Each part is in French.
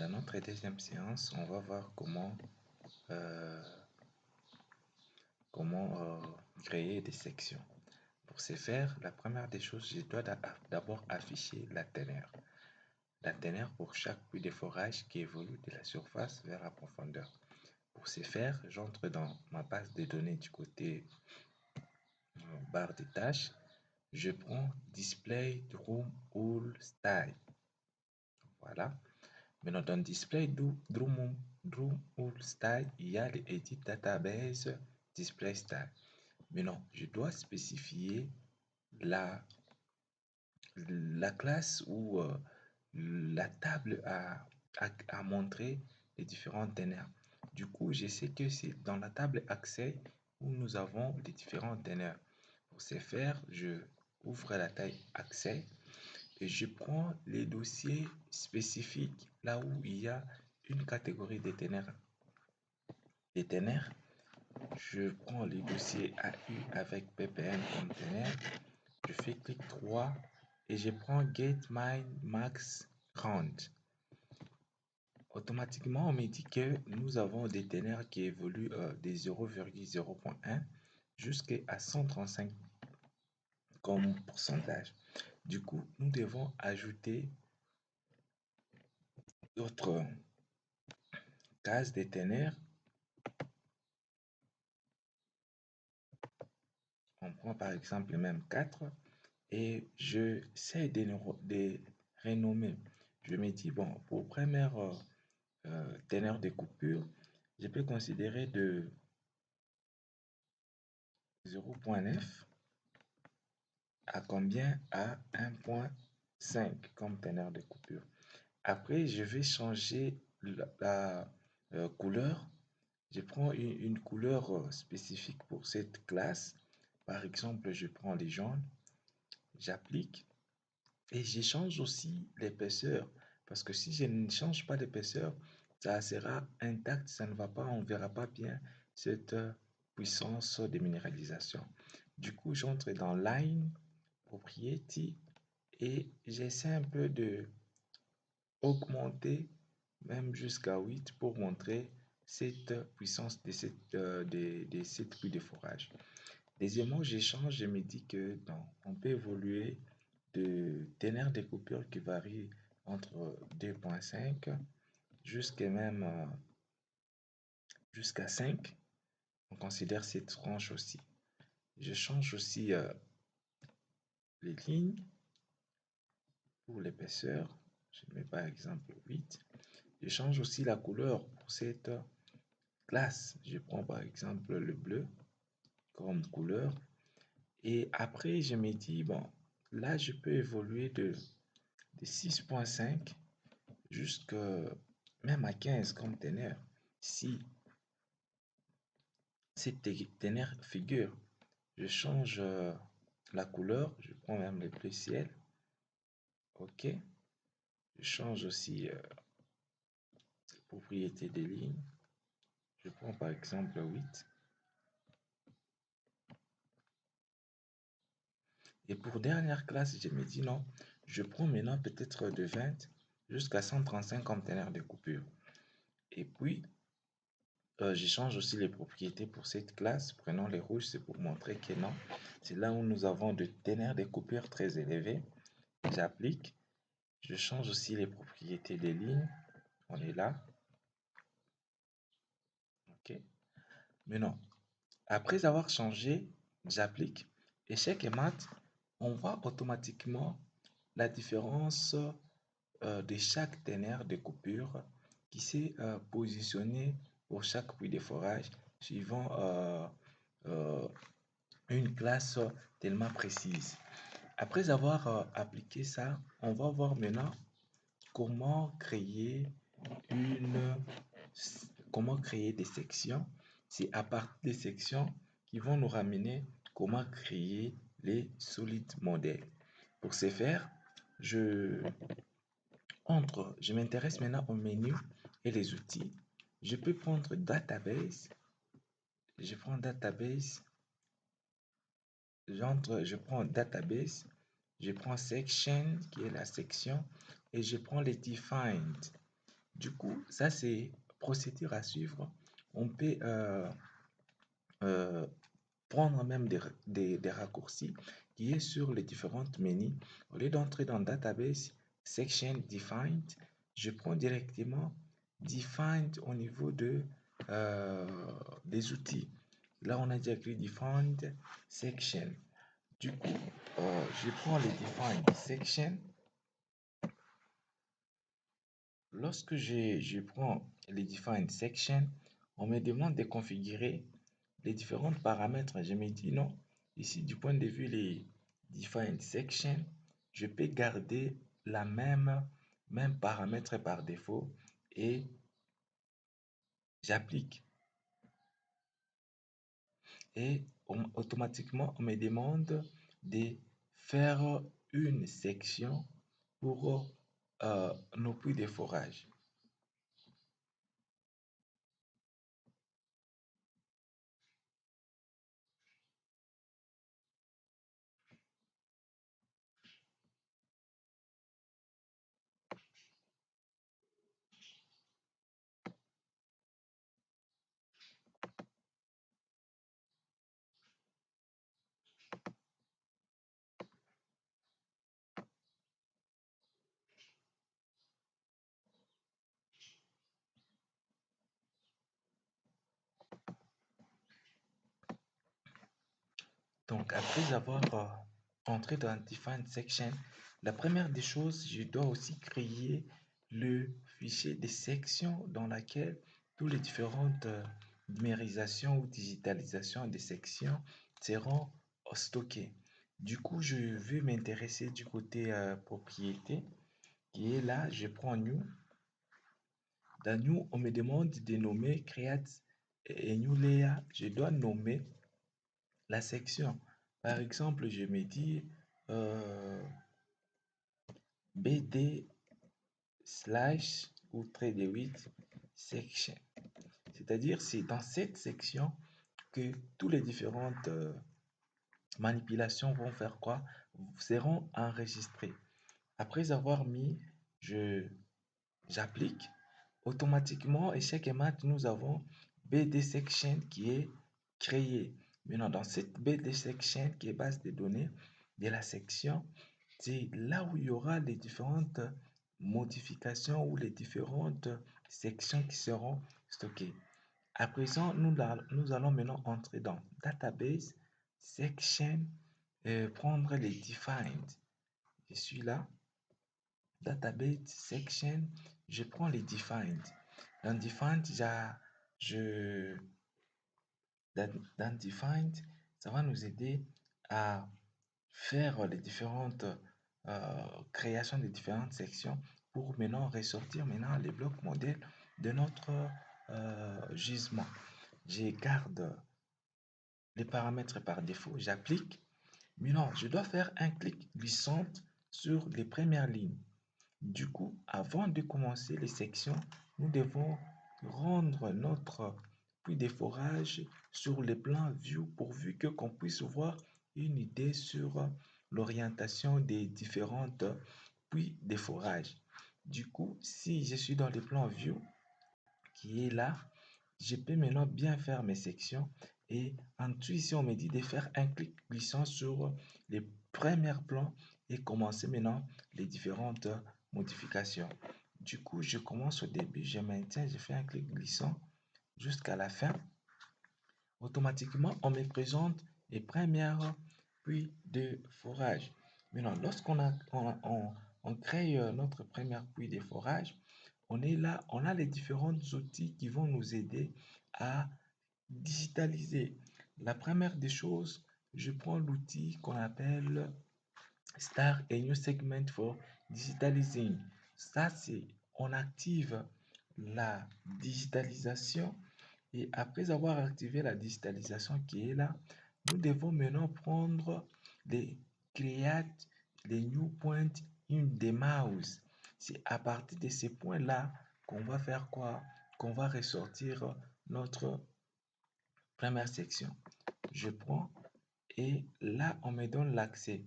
Dans notre deuxième séance, on va voir euh, comment créer des sections. Pour ce faire, la première des choses, je dois d'abord afficher la teneur. La teneur pour chaque puits de forage qui évolue de la surface vers la profondeur. Pour ce faire, j'entre dans ma base de données du côté barre des tâches. Je prends Display Drum All Style. Voilà. Maintenant, dans Display Drum All Style, il y a les Edit Database Display Style. Maintenant, je dois spécifier la, la classe ou la table à montrer les différents teneurs. Du coup, je sais que c'est dans la table accès où nous avons les différents teneurs. Pour ce faire, je ouvre la taille accès et je prends les dossiers spécifiques là où il y a une catégorie de teneurs. Je prends les dossiers AU avec ppm comme teneur. Je fais clic droit et je prends Get My Max Count. Automatiquement, on me dit que nous avons des teneurs qui évoluent de 0,0.1 jusqu'à 135 comme pourcentage. Du coup, nous devons ajouter d'autres cases de teneurs. On prend par exemple même 4 et je sais de renommer. Je me dis, bon, pour première teneur de coupure, je peux considérer de 0.9 à combien? À 1.5 comme teneur de coupure. Après, je vais changer la couleur. Je prends une couleur spécifique pour cette classe. Par exemple, je prends les jaunes, j'applique et je change aussi l'épaisseur. Parce que si je ne change pas l'épaisseur, ça sera intact, ça ne va pas, on ne verra pas bien cette puissance de minéralisation. Du coup, j'entre dans Line, Propriety et j'essaie un peu de augmenter même jusqu'à 8 pour montrer cette puissance de cette pluie de forage. Deuxièmement, j'échange, je me dis que on peut évoluer de teneur de coupure qui varie entre 2.5 jusqu'à même jusqu'à 5. On considère cette tranche aussi. Je change aussi les lignes pour l'épaisseur. Je mets par exemple 8. Je change aussi la couleur pour cette classe. Je prends par exemple le bleu comme couleur. Et après, je me dis, bon, là, je peux évoluer de 6.5 jusqu'à même à 15 comme teneur. Si cette teneur figure, je change la couleur, je prends même le bleu ciel. OK. Je change aussi les propriétés des lignes. Je prends par exemple 8. Et pour dernière classe, je me dis non, je prends maintenant peut-être de 20 jusqu'à 135 comme teneur de coupure. Et puis, je change aussi les propriétés pour cette classe. Prenons les rouges, c'est pour montrer que non. C'est là où nous avons de teneur de coupure très élevées. J'applique. Je change aussi les propriétés des lignes. On est là. OK. Maintenant, après avoir changé, j'applique. Échec et mat, on voit automatiquement la différence de chaque teneur de coupure qui s'est positionné pour chaque puits de forage suivant une classe tellement précise. Après avoir appliqué ça, on va voir maintenant comment créer une comment créer des sections. C'est à partir des sections qui vont nous ramener comment créer les solides modèles. Pour ce faire, je m'intéresse maintenant au menu et les outils. Je peux prendre database. Je prends database. Je prends database. Je prends section qui est la section et je prends les defined. Du coup, ça c'est procédure à suivre. On peut euh, prendre même des raccourcis qui est sur les différentes menus. Au lieu d'entrer dans Database, Section Defined, je prends directement Defined au niveau euh, des outils. Là, on a déjà écrit Defined Section. Du coup, je prends les Defined Section. Lorsque je prends les Defined Section, on me demande de configurer les différents paramètres. Je me dis non, ici du point de vue les defined section, je peux garder la même paramètre par défaut et j'applique. Et automatiquement, on me demande de faire une section pour nos puits de forage. Donc, après avoir entré dans Define Section, la première des choses, je dois aussi créer le fichier des sections dans laquelle toutes les différentes numérisations ou digitalisations des sections seront stockées. Du coup, je vais m'intéresser du côté propriété qui est là. Je prends New. Dans New, on me demande de nommer Create et New Layer. Je dois nommer la section. Par exemple, je me dis BD slash ou trait de 8 section. C'est-à-dire, c'est dans cette section que toutes les différentes manipulations vont faire quoi? Seront enregistrées. Après avoir mis, j'applique. Automatiquement, échec et mat, nous avons BD section qui est créée. Maintenant, dans cette BD section qui est base de données de la section, c'est là où il y aura les différentes modifications ou les différentes sections qui seront stockées. À présent, nous allons maintenant entrer dans Database, Section, prendre les Defined. Je suis là. Database section, je prends les defined. Dans defined, je, dans defined, ça va nous aider à faire les différentes créations des différentes sections pour maintenant ressortir maintenant les blocs modèles de notre gisement. Je garde les paramètres par défaut, j'applique. Maintenant, je dois faire un clic glissant sur les premières lignes. Du coup, avant de commencer les sections, nous devons rendre notre puits de forage sur le plan view pourvu que qu'on puisse voir une idée sur l'orientation des différentes puits de forage. Du coup, si je suis dans le plan view qui est là, je peux maintenant bien faire mes sections et ensuite ici on me dit de faire un clic glissant sur les premiers plans et commencer maintenant les différentes modifications. Du coup, je commence au début, je maintiens, je fais un clic glissant jusqu'à la fin. Automatiquement, on me présente les premières puits de forage. Maintenant, lorsqu'on on crée notre première puits de forage, on est là, on a les différents outils qui vont nous aider à digitaliser. La première des choses, je prends l'outil qu'on appelle Start a new segment for digitalizing. Ça, c'est on active la digitalisation et après avoir activé la digitalisation qui est là, nous devons maintenant prendre les create, les new point in the mouse. C'est à partir de ces points-là qu'on va faire quoi? Qu'on va ressortir notre première section. Je prends et là, on me donne l'accès.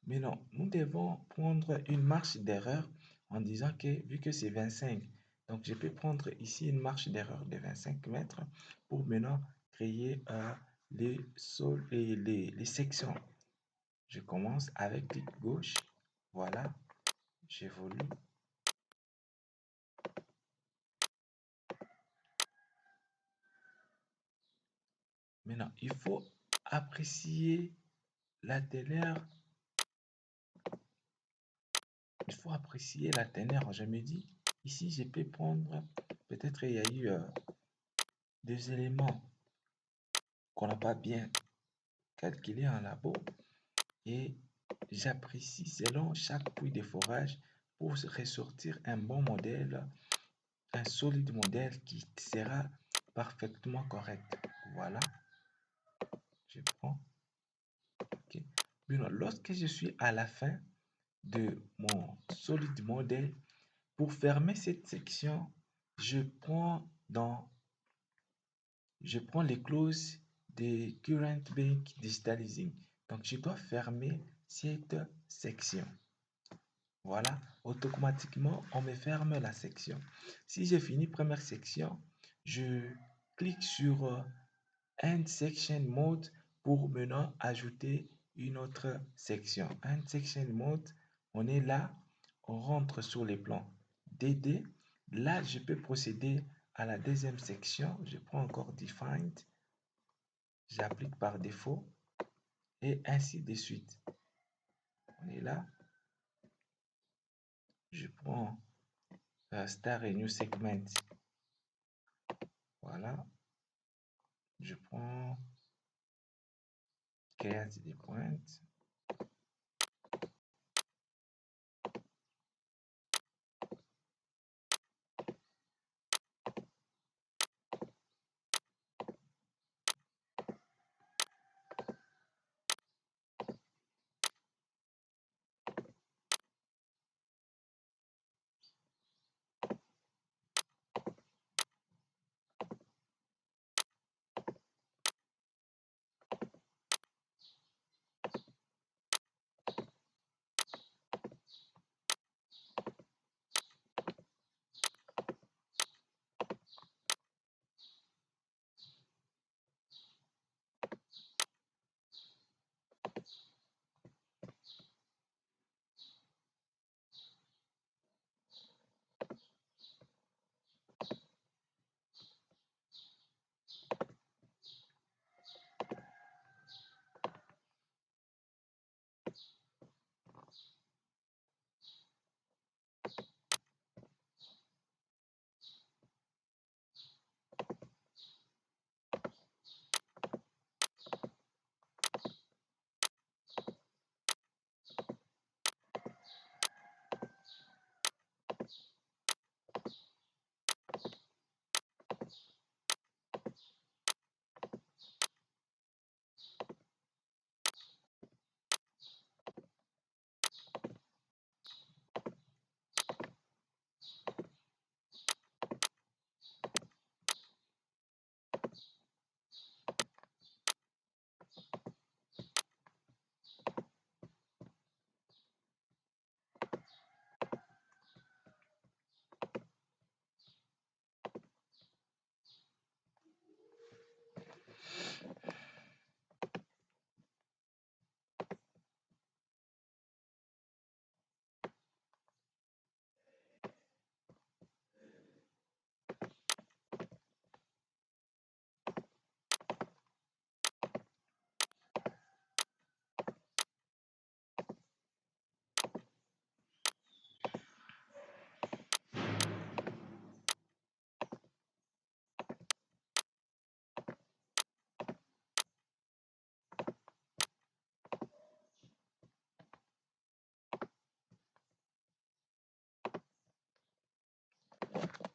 Mais non, nous devons prendre une marge d'erreur en disant que vu que c'est 25, Donc, je peux prendre ici une marge d'erreur de 25 mètres pour maintenant créer les sections. Je commence avec clic gauche. Voilà, j'évolue. Maintenant, il faut apprécier la teneur. Il faut apprécier la teneur. Je me dis, ici, je peux prendre, peut-être il y a eu des éléments qu'on n'a pas bien calculés en labo et j'apprécie selon chaque puits de forage pour ressortir un bon modèle, un solide modèle qui sera parfaitement correct. Voilà, je prends. Ok. Maintenant, lorsque je suis à la fin de mon solide modèle, pour fermer cette section, je prends les clauses de Current Bank Digitalizing. Donc, je dois fermer cette section. Voilà, automatiquement, on me ferme la section. Si j'ai fini première section, je clique sur End Section Mode pour maintenant ajouter une autre section. End Section Mode, on est là, on rentre sur les plans DD. Là, je peux procéder à la deuxième section. Je prends encore Defined, j'applique par défaut et ainsi de suite. On est là, je prends Start a New Segment. Voilà, je prends Create des points.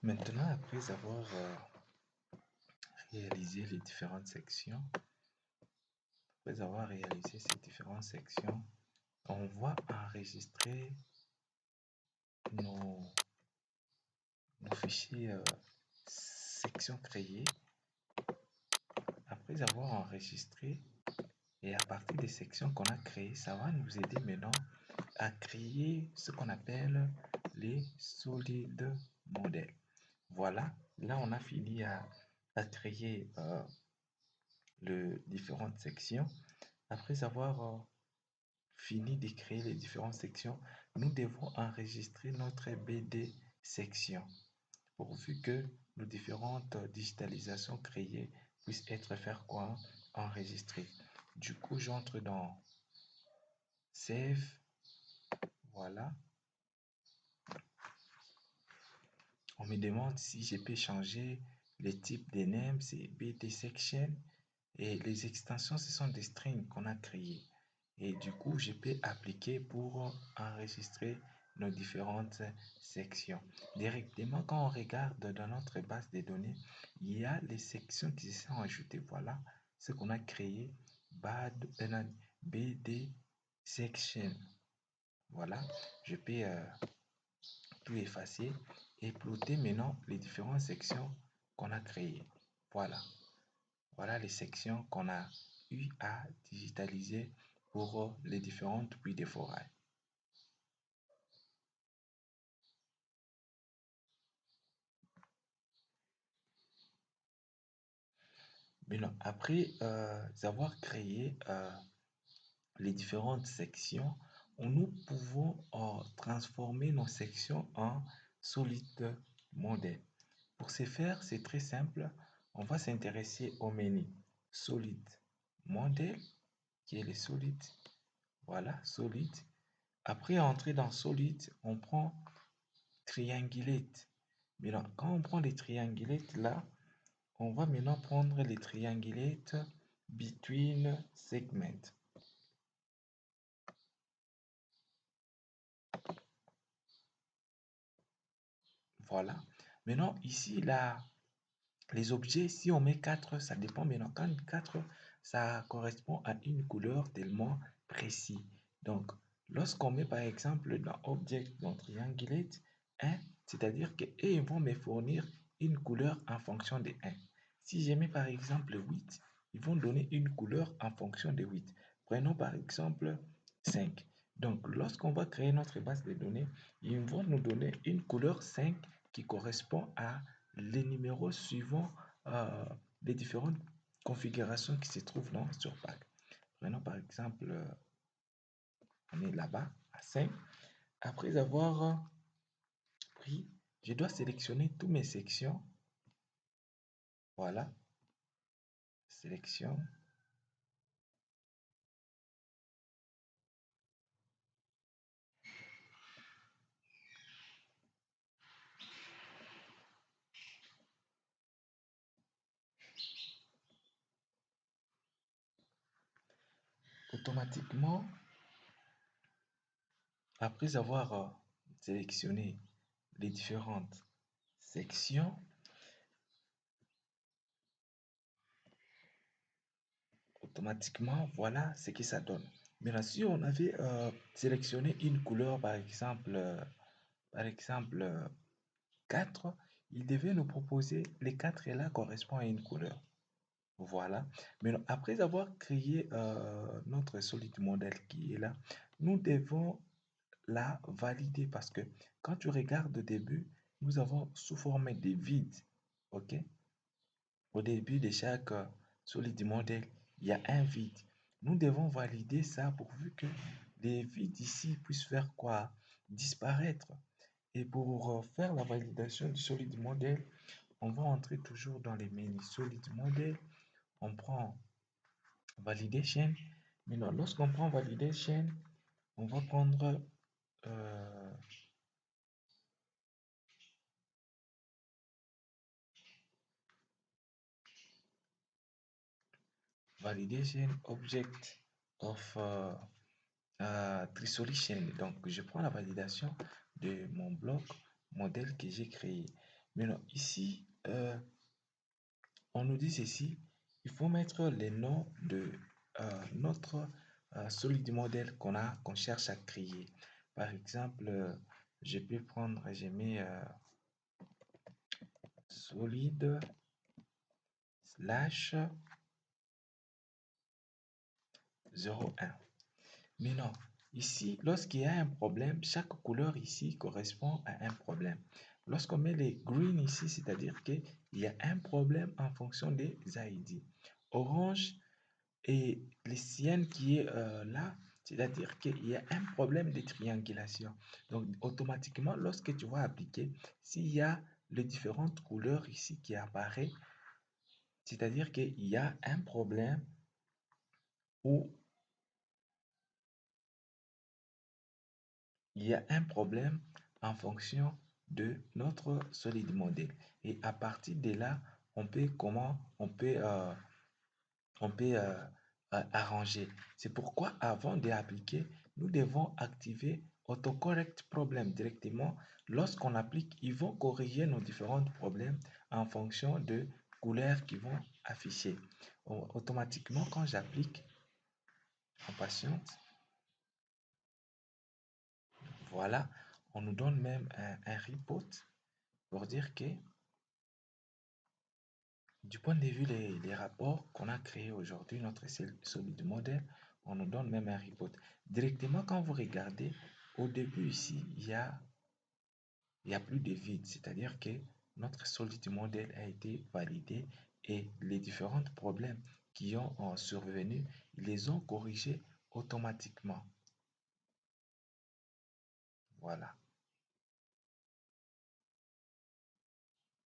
Maintenant, après avoir réalisé les différentes sections, après avoir réalisé ces différentes sections, on va enregistrer nos fichiers sections créées. Après avoir enregistré et à partir des sections qu'on a créées, ça va nous aider maintenant à créer ce qu'on appelle les solides modèles. Voilà, là on a fini à créer les différentes sections. Après avoir fini de créer les différentes sections, nous devons enregistrer notre BD section pourvu que nos différentes digitalisations créées puissent être faire quoi? Enregistrées. Du coup, j'entre dans Save. Voilà. On me demande si je peux changer les types de names, c'est BD section. Et les extensions, ce sont des strings qu'on a créés. Et du coup, je peux appliquer pour enregistrer nos différentes sections. Directement, quand on regarde dans notre base de données, il y a les sections qui se sont ajoutées. Voilà ce qu'on a créé. BD section. Voilà, je peux tout effacer et plotter maintenant les différentes sections qu'on a créées. Voilà. Voilà les sections qu'on a eu à digitaliser pour les différentes puits de forage. Maintenant, après avoir créé les différentes sections, nous pouvons transformer nos sections en solide modèle. Pour ce faire, c'est très simple. On va s'intéresser au menu solide modèle, qui est le solide. Voilà, solide. Après entrer dans solide, on prend triangulate. Maintenant, quand on prend les triangulates là, on va maintenant prendre les triangulates between segments. Voilà. Maintenant, ici, là, les objets, si on met 4, ça dépend. Maintenant, quand 4, ça correspond à une couleur tellement précise. Donc, lorsqu'on met par exemple dans Object, dans Triangulate, 1, c'est-à-dire qu'ils vont me fournir une couleur en fonction de 1. Si je mets par exemple 8, ils vont donner une couleur en fonction de 8. Prenons par exemple 5. Donc, lorsqu'on va créer notre base de données, ils vont nous donner une couleur 5 qui correspond à les numéros suivant les différentes configurations qui se trouvent dans sur pack. Prenons par exemple, on est là-bas à 5. Après avoir pris, je dois sélectionner toutes mes sections. Voilà, sélection. Automatiquement, après avoir sélectionné les différentes sections, automatiquement, voilà ce que ça donne. Maintenant, si on avait sélectionné une couleur, par exemple 4, il devait nous proposer les 4 et là correspond à une couleur. Voilà. Maintenant, après avoir créé notre solide modèle qui est là, nous devons la valider parce que quand tu regardes au début, nous avons sous forme de vide. OK? Au début de chaque solide modèle, il y a un vide. Nous devons valider ça pourvu que les vides ici puissent faire quoi? Disparaître. Et pour faire la validation du solide modèle, on va entrer toujours dans les menus solide modèle. On prend validation. Maintenant, lorsqu'on prend validation, on va prendre euh, validation object of Trisolution. Donc, je prends la validation de mon bloc modèle que j'ai créé. Maintenant, ici, on nous dit ceci, il faut mettre les noms de notre solide modèle qu'on cherche à créer. Par exemple, je peux prendre, j'ai mis solide slash 01. Maintenant, ici, lorsqu'il y a un problème, chaque couleur ici correspond à un problème. Lorsqu'on met les green ici, c'est-à-dire qu'il y a un problème en fonction des ID. Orange et les siennes qui est là, c'est-à-dire qu'il y a un problème de triangulation. Donc, automatiquement, lorsque tu vas appliquer, s'il y a les différentes couleurs ici qui apparaissent, c'est-à-dire qu'il y a un problème où il y a un problème en fonction de notre solide modèle. Et à partir de là, on peut comment on peut arranger. C'est pourquoi avant d'appliquer, nous devons activer autocorrect problème directement. Lorsqu'on applique, ils vont corriger nos différents problèmes en fonction de couleurs qui vont afficher. Automatiquement, quand j'applique, en patiente, voilà, on nous donne même un report pour dire que du point de vue des rapports qu'on a créés aujourd'hui, notre solide modèle, on nous donne même un report. Directement, quand vous regardez, au début ici, il y a plus de vide, c'est-à-dire que notre solide modèle a été validé et les différents problèmes qui ont survenu, ils les ont corrigés automatiquement. Voilà.